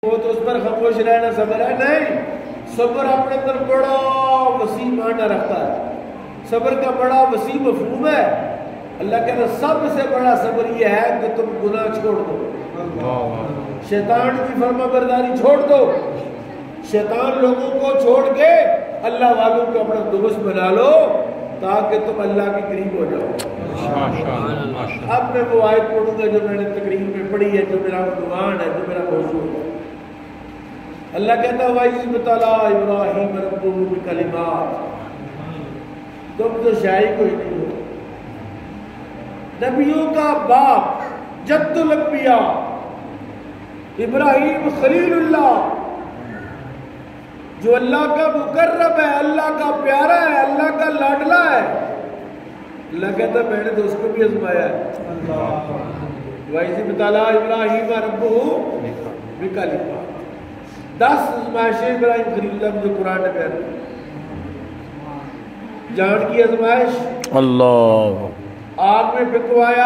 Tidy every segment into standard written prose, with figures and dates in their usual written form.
وہ تو اس پر خاموش رہنا صبر ہے نہیں. صبر اپنے اندر بڑا وسیع معنی رکھتا ہے. صبر کا بڑا وسیع مفہوم ہے. اللہ کہتا ہے سب سے بڑا صبر یہ ہے کہ تم گناہ چھوڑ دو, شیطان کی فرما برداری چھوڑ دو, شیطان لوگوں کو چھوڑ کے اللہ والوں کو اپنا دوست بنا لو تاکہ تم اللہ کے قریب ہو جاؤ. اب میں وہ آیت پڑھوں گا جو میں نے تقریر میں پڑھی ہے, جو میرا عنوان ہے, جو میرا موضوع ہے. اللہ کہتا ہے وَإِذِ ابْتَلَىٰ إِبْرَاهِيمَ رَبُّهُ بِكَلِمَاتٍ. تم تو شاعری کوئی نہیں ہو. نبیوں کا باپ, جد الانبیاء, ابراہیم خلیل اللہ, جو اللہ کا مقرب ہے, اللہ کا پیارا ہے, اللہ کا لاڈلا ہے. اللہ کہتا ہے میں نے تو اس کو بھی آزمایا ہے. وَإِذِ ابْتَلَىٰ إِبْرَاهِيمَ رَبُّهُ بِكَلِمَاتٍ. 10 آزمائشیں ابراہیم خلیل اللہ جو قرآن نے بیان کی. جان کی آزمائش, اللہ آگ میں پھکوایا,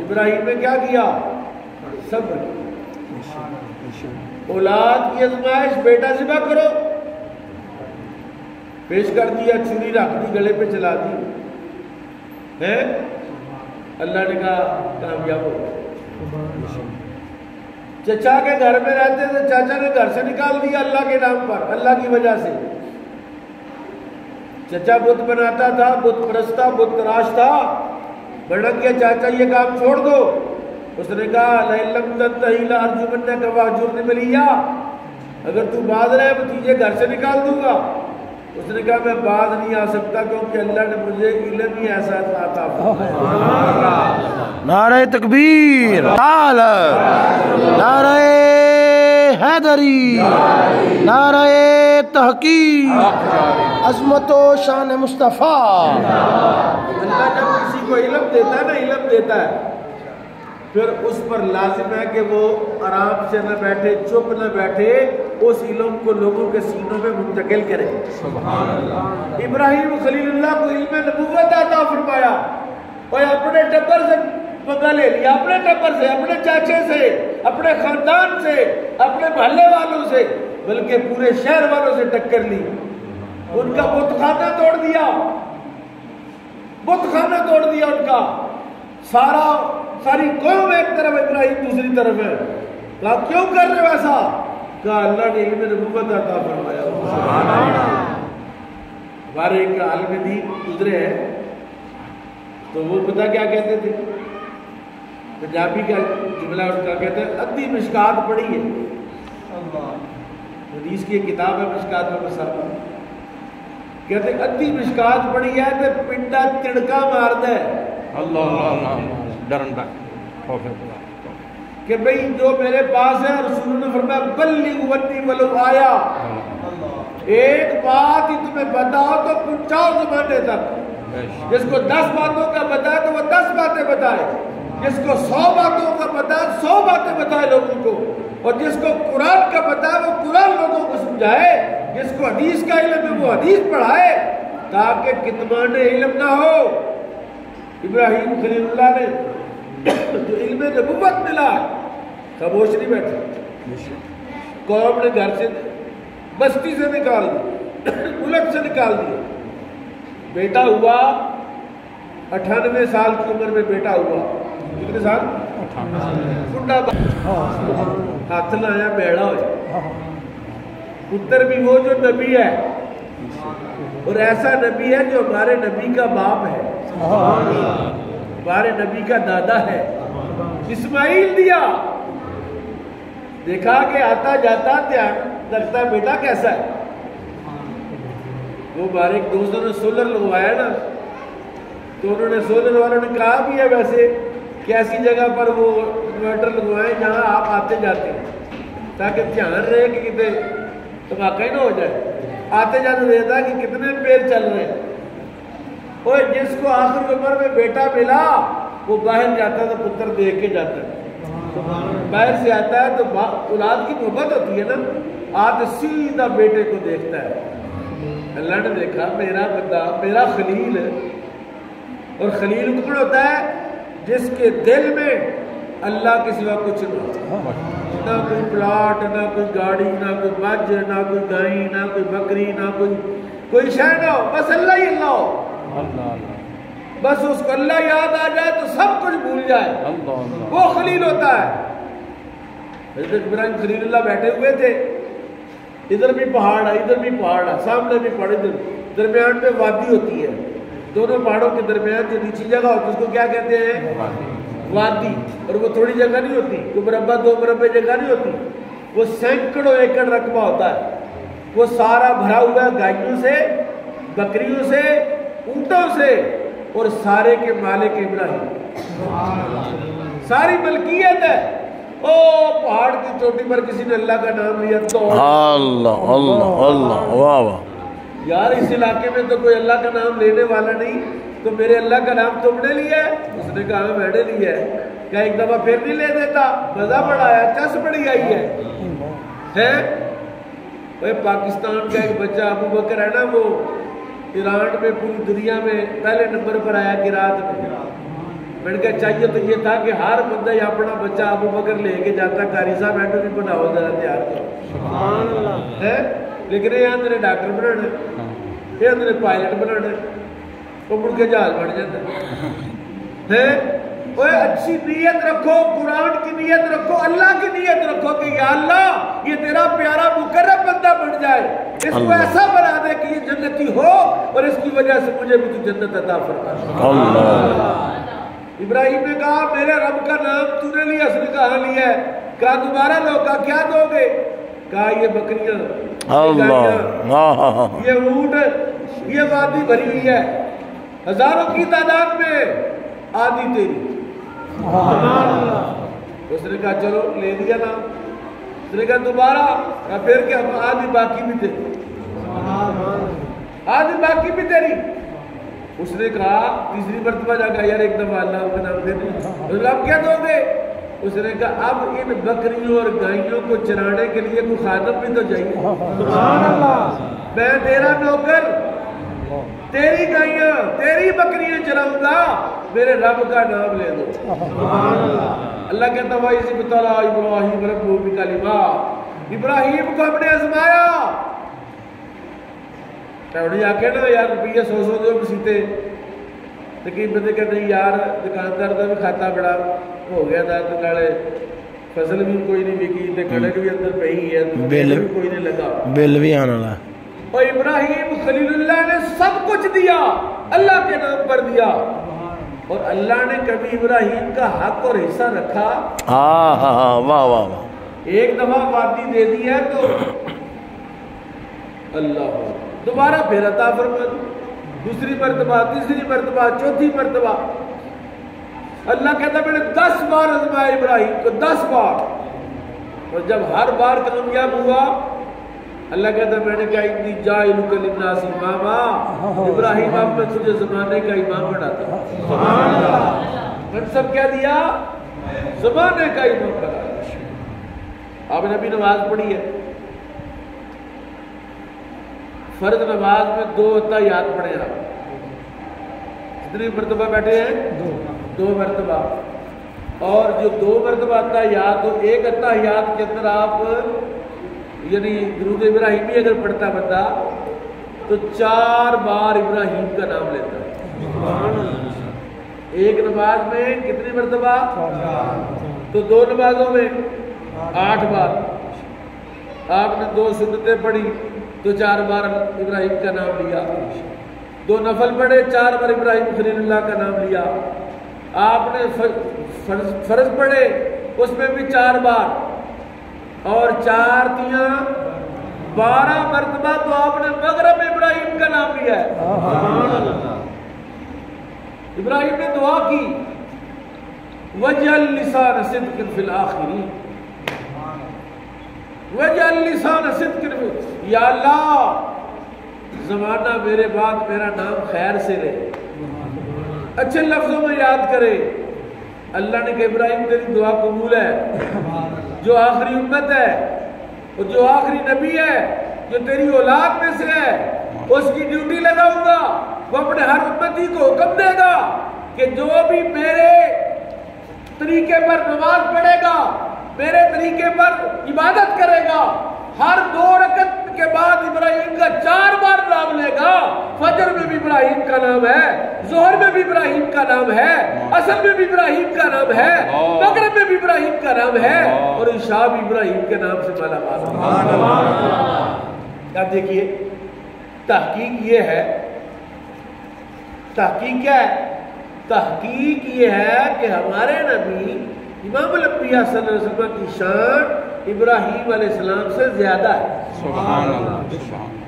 ابراہیم نے کیا کیا؟ صبر. اولاد کی آزمائش, بیٹا ذبح کرو, پیش کر دیا, چھری رکھ دی, گلے پہ چلا دی ہے. اللہ نے کہا کامیاب ہو. چچا کے گھر میں رہتے تھے, چاچا نے گھر سے نکال دیا اللہ کے نام پر, اللہ کی وجہ سے. چچا بت بناتا تھا, بت پرست تھا, بت تراش تھا, بڑا کیا چاچا یہ کام چھوڑ دو. اس نے کہا لَئِن لَّمْ تَنْتَهِ لَأَرْجُمَنَّكَ وَاهْجُرْنِ مَلِيًّا. اگر تو باز رہے بھتیجے گھر سے نکال دوں گا. اس نے کہا میں باز نہیں آ سکتا کیونکہ اللہ نے مجھے علم ہی ایسا عطا فرمایا. نعرہ تکبیر, نعرہ حیدری, نعرہ تحقیق, عظمت و شان مصطفیٰ. اللہ جب کسی کو علم دیتا ہے نا, علم دیتا ہے, پھر اس پر لازم ہے کہ وہ آرام سے نہ بیٹھے, چپ نہ بیٹھے, اس علم کو لوگوں کے سینوں میں منتقل کرے. ابراہیم خلیل اللہ کو علم نبوت عطا فرمایا, اور اپنے ٹبر سے پنگا لے لیا, اپنے ٹبر سے, اپنے چاچے سے, اپنے خاندان سے, اپنے محلے والوں سے, بلکہ پورے شہر والوں سے ٹکر لی. ان کا بت خانہ توڑ دیا, بت خانہ توڑ دیا ان کا. ساری قوم ایک طرف, ابراہیم دوسری طرف ہے. کہا کیوں کر رہے ہو ایسا؟ کہا اللہ نے علم نبوت عطا فرمایا. ہمارے ایک عالم دین گزرے ہیں, تو وہ پتہ کیا کہتے تھے؟ پنجابی کا جملہ ان کا کہتے ہیں ادھی مشکات پڑھی ہے. حدیث کی ایک کتاب ہے مشکات میں مسافہ, کہتے ہیں ادھی مشکات پڑھی ہے تو پنڈا تڑکا مار دے. اللہ ڈرندا کہ بھئی جو میرے پاس ہے, رسول نے فرمایا بلغ عنی ولو آیا, ایک بات ہی تمہیں بتاؤ تو پہنچاؤ زمانے تک. جس کو 10 باتوں کا بتائے تو وہ 10 باتیں بتائے, جس کو 100 باتوں کا بتائے 100 باتیں بتائے لوگوں کو, اور جس کو قرآن کا بتائے وہ قرآن لوگوں کو سمجھائے, جس کو حدیث کا علم ہے وہ حدیث پڑھائے, تاکہ کتمان علم نہ ہو. ابراہیم خلیل اللہ نے جو علم نبوت ملا, خاموش نہیں بیٹھے. قوم نے گھر سے, بستی سے نکال دی, ملک سے نکال دیا. بیٹا ہوا 98 سال کی عمر میں بیٹا ہوا. کتنے سال؟ 98. ہاتھ نہ آیا بیڑا ہوا. پتر بھی وہ جو نبی ہے, اور ایسا نبی ہے جو ہمارے نبی کا باپ ہے, ہمارے نبی کا دادا ہے. اسماعیل دیا, دیکھا کہ آتا جاتا دھیان رکھتا بیٹا کیسا ہے. وہ ہمارے ایک دوستوں نے سولر لگوایا نا, تو انہوں نے سولر والوں نے کہا بھی ہے ویسے کہ ایسی جگہ پر وہ انورٹر لگوائیں جہاں آپ آتے جاتے ہیں, تاکہ دھیان رہے کہ کتنے دھماکہ ہی نہ ہو جائے. آتے جاتے دیتا کہ کتنے پیر چل رہے ہیں. اور جس کو آخر عمر میں بیٹا ملا وہ باہر جاتا تو پتر دیکھ کے جاتا ہے. باہر سے آتا ہے تو اولاد کی محبت ہوتی ہے نا, آتے سیدھا بیٹے کو دیکھتا ہے. اللہ نے دیکھا میرا بندہ, میرا خلیل, اور خلیل کون ہوتا ہے؟ جس کے دل میں اللہ کے سوا کچھ نہیں. نہ کوئی پلاٹ، نہ کوئی گاڑی، نہ کوئی مجھ، نہ کوئی گائیں، نہ کوئی بکری، نہ کوئی شے نہ ہو، بس اللہ ہی اللہ ہو۔ بس اس کو اللہ یاد آ جائے تو سب کچھ بھول جائے، وہ خلیل ہوتا ہے۔ حضرت ابراہیم خلیل اللہ بیٹھے ہوئے تھے، ادھر بھی پہاڑ ہے، ادھر بھی پہاڑ ہے، سامنے بھی پہاڑ، ادھر درمیان میں وادی ہوتی ہے، دونوں پہاڑوں کے درمیان جو نیچی جگہ ہوتی ہے اس کو کیا کہتے ہیں؟ وادی۔ اور وہ تھوڑی جگہ نہیں ہوتی، کوئی مربع دو مربع جگہ نہیں ہوتی، وہ سینکڑوں ایکڑ رقبہ ہوتا ہے، وہ سارا بھرا ہوا ہے گائیوں سے، بکریوں سے، اونٹوں سے، اور سارے کے مالک ابراہیم، ساری ملکیت ہے۔ او پہاڑ کی چوٹی پر کسی نے اللہ کا نام لیا تو اللہ اللہ اللہ، واہ واہ، یار اس علاقے میں تو کوئی اللہ کا نام لینے والا نہیں، تو میرے اللہ کا نام تم نے لیا ہے؟ اس نے کہا میں نے لیا ہے۔ کیا ایک دفعہ پھر نہیں لے دیتا؟ مزہ بڑا آیا، چس بڑی آئی ہے۔ وہ پاکستان کا ایک بچہ ابو بکر ہے نا، وہ ایران میں پوری دنیا میں پہلے نمبر پر آیا قرات میں۔ میں نے کہا چاہیے تو یہ تھا کہ ہر بندہ یہ اپنا بچہ ابو بکر لے کے جاتا، قاری صاحب ایٹو بھی بناؤ ذرا تیار کرو ہے، لیکن یہ اندر ڈاکٹر بنانا، یہ اندر پائلٹ بنانا، وہ مڑ کے جہاز بن جاتا ہے۔ وہ اچھی نیت رکھو، قرآن کی نیت رکھو، اللہ کی نیت رکھو کہ یا اللہ یہ تیرا پیارا مقرب بندہ بن جائے، اس کو ایسا بنا دے کہ یہ جنتی ہو اور اس کی وجہ سے مجھے بھی تو جنت عطا فرما۔ ابراہیم نے کہا میرے رب کا نام تو نے لیا؟ اس نے کہا ہاں لیا ہے۔ کہا دوبارہ لو، کہا کیا دو گے؟ کہا یہ بکریاں، یہ اونٹ، یہ وادی بھری ہوئی ہے ہزاروں کی تعداد میں، آدھی تیری۔ اس نے کہا چلو لے دیا نا۔ اس نے کہا دوبارہ، کہا پھر کیا؟ آدھی باقی بھی تیری، آدھی باقی بھی تیری۔ اس نے کہا تیسری مرتبہ جا کہا یار ایک دفعہ اللہ کا نام دے دیں۔ اس نے اب کیا دو گے؟ اس نے کہا اب ان بکریوں اور گائیوں کو چرانے کے لیے کوئی خادم بھی تو چاہیے۔ میں تیرا نوکر، تیری گائیاں تیری بکریاں چراؤں گا، میرے رب کا نام لے دو۔ اللہ کہتا ہوا اسی بطلع ابراہیم ربہ بکلمات، ابراہیم کو ہم نے آزمایا۔ انہیں آکھے نا یار روپیہ 100 دو مسیتے، لیکن بندے کہتے ہیں یار دکاندار کا بھی کھاتا بڑا ہو گیا تھا، تو نالے فصل بھی کوئی نہیں بکی، تے کڑک بھی اندر پہ ہی ہے، بل بھی کوئی نہیں لگا، بل بھی آنا لا۔ اور ابراہیم خلیل اللہ نے سب کچھ دیا، اللہ کے نام پر دیا، اور اللہ نے کبھی ابراہیم کا حق اور حصہ رکھا؟ واہ واہ واہ، ایک دفعہ وادی دے دی ہے تو اللہ دوبارہ پھر عطا فرما، دوسری مرتبہ، تیسری مرتبہ، چوتھی مرتبہ۔ اللہ کہتا میں نے 10 بار آزمایا ابراہیم کو، 10 بار، اور جب ہر بار کامیاب ہوا اللہ کہتا میں نے کہا انی جاعلک للناس اماما، ابراہیم اب میں تجھے زمانے کا امام بناتا ہوں۔ سبحان اللہ، منصب کیا دیا؟ زمانے کا امام بنایا۔ آپ نے ابھی نماز پڑھی ہے، فرض نماز میں 2 اتحیات پڑھے آپ، کتنی مرتبہ بیٹھے ہیں؟ 2 مرتبہ۔ اور جو 2 مرتبہ اتحیات ہو، ایک اتحیات کے اندر آپ یعنی درود ابراہیمی اگر پڑھتا بندہ تو 4 بار ابراہیم کا نام لیتا ہے۔ ایک نماز میں کتنی مرتبہ؟ تو 2 نمازوں میں 8 بار۔ آپ نے 2 سنتیں پڑھی تو 4 بار ابراہیم کا نام لیا، 2 نفل پڑھے 4 بار ابراہیم خلیل اللہ کا نام لیا، آپ نے فرض پڑھے اس میں بھی 4 بار، اور 4 تیاں 12 مرتبہ تو آپ نے مغرب ابراہیم کا نام لیا ہے۔ ابراہیم نے دعا کی وَجْعَلْ لِسَانَ صِدْقٍ فِي الْآخِرِينَ، وَجْعَلْ لِسَانَ صِدْقٍ، یا اللہ زمانہ میرے بعد میرا نام خیر سے رہے، اچھے لفظوں میں یاد کرے۔ اللہ نے کہا ابراہیم تیری دعا قبول ہے، جو آخری امت ہے اور جو آخری نبی ہے جو تیری اولاد میں سے ہے اس کی ڈیوٹی لگاؤں گا، وہ اپنے ہر امتی کو حکم دے گا کہ جو بھی میرے طریقے پر نماز پڑھے گا، میرے طریقے پر عبادت کرے گا، ہر 2 رکعت کے بعد ابراہیم کا 4 بار نام لے گا، فجر میں بھی ابراہیم کا نام ہے، ظہر میں بھی ابراہیم کا نام ہے، عصر میں بھی ابراہیم کا نام ہے، مغرب میں بھی ابراہیم کا نام ہے، اور عشاء بھی ابراہیم کے نام سے مالا مال ہے۔ اب دیکھیے تحقیق یہ ہے، تحقیق کیا ہے؟ تحقیق یہ ہے کہ ہمارے نبی امام الانبیاء صلی اللہ علیہ وسلم کی شان ابراہیم علیہ السلام سے زیادہ ہے۔ سبحان اللہ۔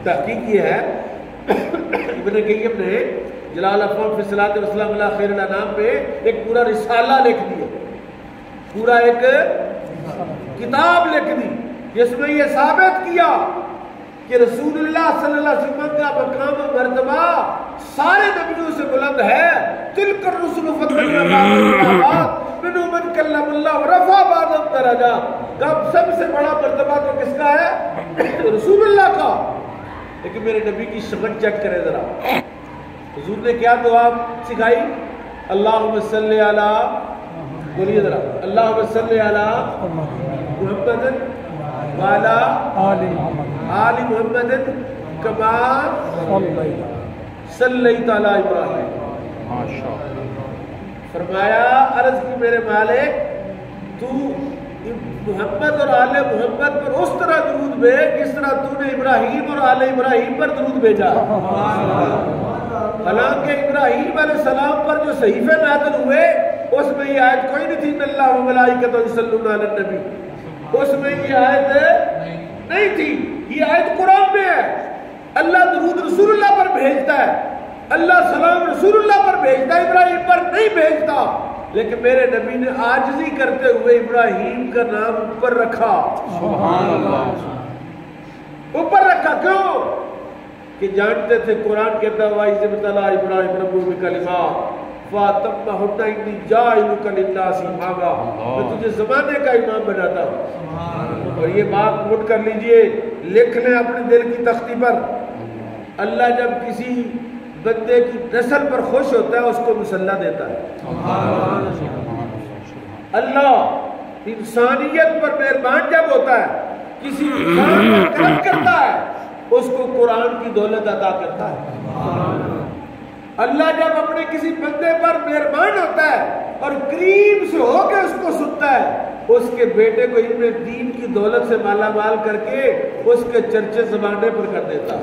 تحقیق یہ ہے، ابن قیم نے جلال افہام فی الصلاۃ والسلام علی خیر الانام پہ ایک پورا رسالہ لکھ دیا، پورا ایک کتاب لکھ دی، جس میں یہ ثابت کیا کہ رسول اللہ صلی اللہ علیہ وسلم کا مقام و مرتبہ سارے نبیوں سے بلند ہے۔ تلک الرسل فضلنا بعضهم منهم من کلم اللہ ورفع بعضهم درجات۔ اب سب سے بڑا مرتبہ تو کس کا ہے؟ رسول اللہ کا۔ لیکن میرے نبی کی شمن چیک کرے ذرا، حضور نے کیا دعا سکھائی؟ اللہم صلی علی، بولیے ذرا، اللہم صلی علی محمد وعلی آل محمد کما صلیت علی ابراہیم۔ فرمایا، عرض کی میرے مالک تو محمد اور آل محمد پر اس طرح درود بھیج جس طرح تو نے ابراہیم اور آل ابراہیم پر درود بھیجا۔ حالانکہ ابراہیم علیہ السلام پر جو صحیفے نازل ہوئے اس میں یہ آیت کوئی نہیں تھی ان اللہ و ملائکتہ یصلون علی النبی، اس میں یہ آیت نہیں تھی۔ یہ آیت قرآن میں ہے، اللہ درود رسول اللہ پر بھیجتا ہے، اللہ سلام رسول اللہ پر بھیجتا ہے، ابراہیم پر نہیں بھیجتا۔ لیکن میرے نبی نے عاجزی کرتے ہوئے ابراہیم کا نام اوپر رکھا، سبحان اللہ، اوپر رکھا۔ کیوں؟ کہ جانتے تھے قرآن کہتا ہے وَإِذِ ابْتَلَىٰ إِبْرَاهِيمَ رَبُّهُ بِكَلِمَاتٍ فَأَتَمَّهُنَّ إِنِّي جَاعِلُكَ لِلنَّاسِ إِمَامًا، میں تجھے زمانے کا امام بناتا ہوں۔ اور یہ بات نوٹ کر لیجئے، لکھ لیں اپنے دل کی تختی پر، اللہ جب کسی بندے کی نسل پر خوش ہوتا ہے اس کو مسلح دیتا ہے۔ اللہ انسانیت پر مہربان جب ہوتا ہے، کسی انسان پر کرم کرتا ہے، اس کو قرآن کی دولت عطا کرتا ہے۔ اللہ جب اپنے کسی بندے پر مہربان ہوتا ہے اور قریب سے ہو کے اس کو سنتا ہے، اس کے بیٹے کو علم دین کی دولت سے مالا مال کر کے اس کے چرچے زمانے پر کر دیتا ہے۔